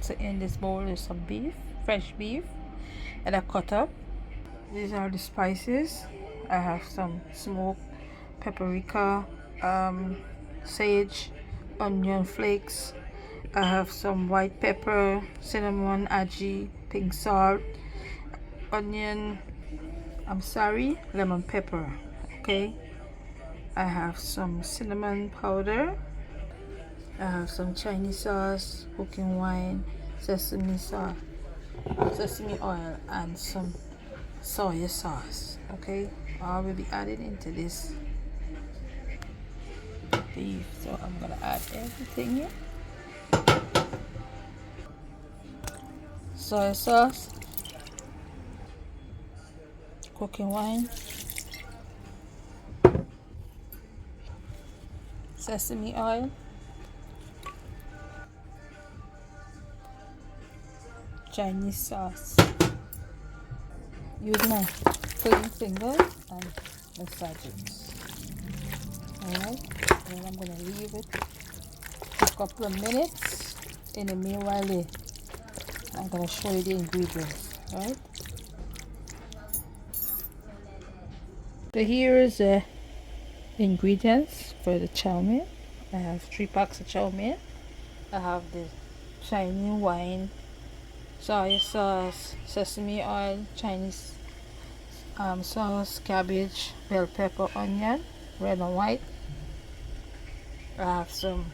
So in this bowl is some beef, fresh beef, and I cut up. These are the spices. I have some smoked paprika, sage, onion flakes. I have some white pepper, cinnamon, ají, pink salt, onion, lemon pepper. Okay, I have some cinnamon powder. I have some Chinese sauce, cooking wine, sesame sauce, sesame oil, and some soy sauce. Okay, I will be adding into this beef, so I'm gonna add everything here. Soy sauce, cooking wine, sesame oil, Chinese sauce. Use my clean fingers and massage it. Alright, then I'm gonna leave it for a couple of minutes. In the meanwhile, I'm gonna show you the ingredients. Alright. So here is the ingredients for the chow mein. I have 3 packs of chow mein. I have the Chinese wine, soy sauce, sesame oil, Chinese sauce, cabbage, bell pepper, onion, red and white. I have some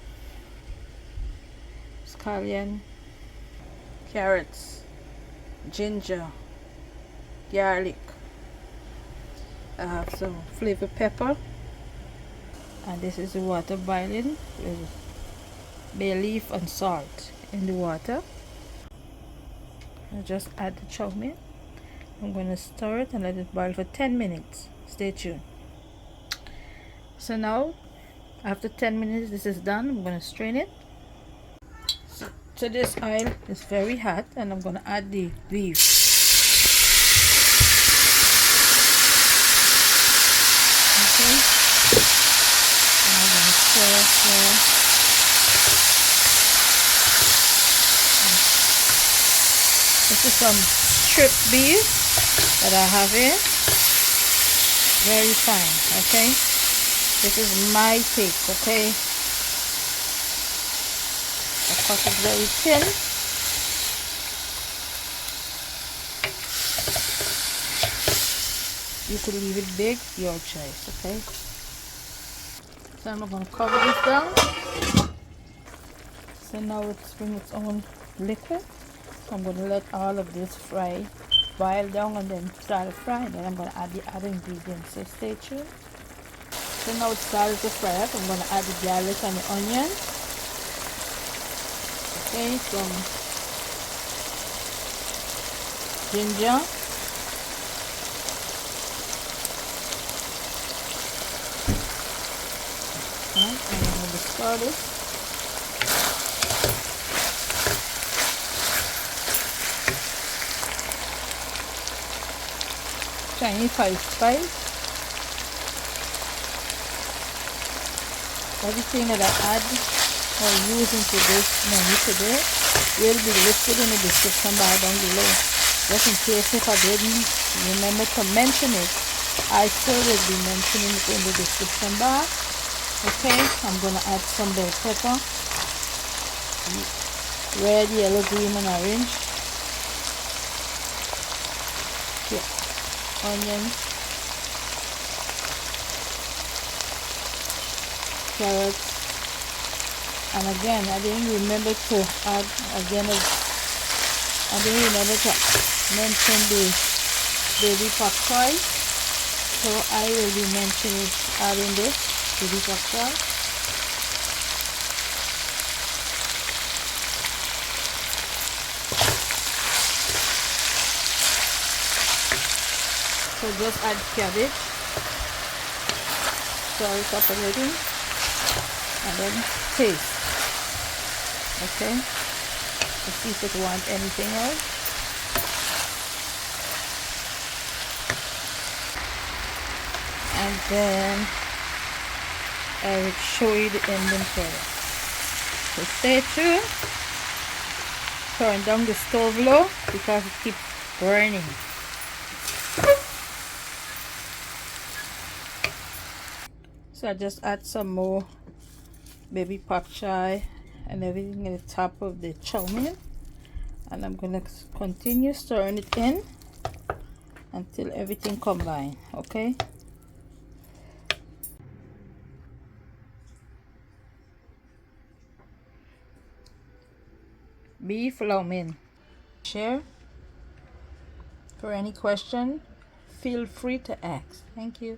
scallion, carrots, ginger, garlic. I have some flavor pepper, and this is the water boiling with bay leaf and salt in the water. I just add the chow mein. I'm going to stir it and let it boil for 10 minutes. Stay tuned. So now, after 10 minutes, this is done. I'm going to strain it. So this oil is very hot, and I'm going to add the beef. Okay. And I'm going to stir. This is some stripped beef that I have here. Very fine, okay? This is my take, okay? I cut it very thin. You could leave it big, your choice, okay? So I'm going to cover this down. So now it's bring its own liquid. So I'm going to let all of this boil down, and then start to fry. Then I'm going to add the other ingredients. So stay tuned. So now it's started to fry up. I'm going to add the garlic and the onion. Okay, some ginger. And I'm going to stir this. Chinese spice. Everything that I add or use into this menu today will be listed in the description bar down below. Just in case if I didn't remember to mention it, I still will be mentioning it in the description bar. Okay, I'm gonna add some bell pepper, red, yellow, green, and orange. Yeah. Onions, carrots, and again I didn't remember to add I didn't remember to mention the baby bapChow, so I will be mentioning adding this baby bapChow. So just add cabbage, stir it up a little, and then taste. Okay, let's see if it wants anything else. And then I will show you the ending product. So stay tuned. turn down the stove low because it keeps burning. So I just add some more baby bapChow and everything at the top of the chowmein, and I'm gonna continue stirring it in until everything combine. Okay, beef lowmein. Share. For any question, feel free to ask. Thank you.